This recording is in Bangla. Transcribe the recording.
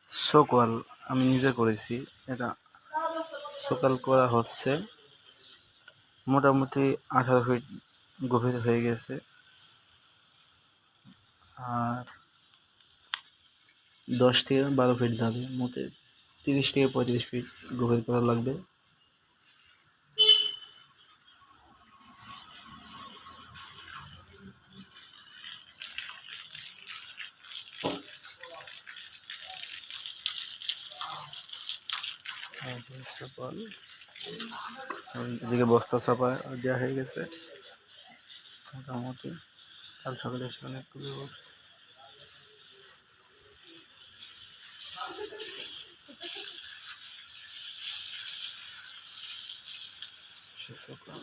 সকাল আমি নিজে করেছি। এটা সকাল করা হচ্ছে মোটামুটি 18 ফিট গভীর হয়ে গেছে। আর 10 থেকে 12 ফিট যাবে, মোটে 30 থেকে 35 ফিট গভীর করা লাগবে। সকাল এদিকে বস্তা চাপা দেওয়া হয়ে গেছে মোটামুটি। কাল সকালে এসে অনেকগুলো উঠছে। সকাল